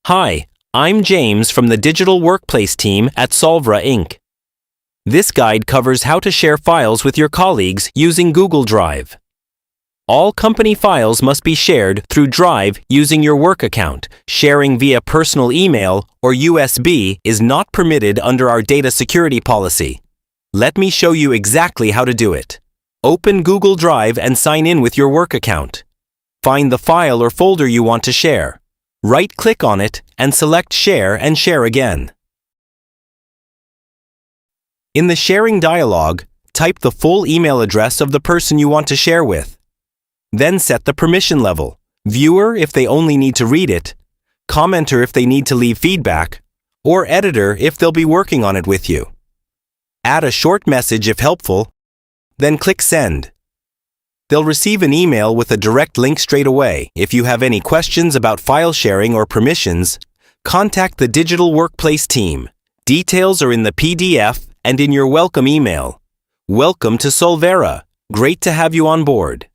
Hi, I'm James from the Digital Workplace team at Solvra Inc. This guide covers how to share files with your colleagues using Google Drive. All company files must be shared through Drive using your work account. Sharing via personal email or USB is not permitted under our data security policy. Let me show you exactly how to do it. Open Google Drive and sign in with your work account. Find the file or folder you want to share. Right-click on it and select Share and Share again. In the sharing dialog, type the full email address of the person you want to share with. Then set the permission level. Viewer if they only need to read it, commenter if they need to leave feedback, or editor if they'll be working on it with you. Add a short message if helpful, then click Send. They'll receive an email with a direct link straight away. If you have any questions about file sharing or permissions, contact the Digital Workplace team. Details are in the PDF and in your welcome email. Welcome to Solvra. Great to have you on board.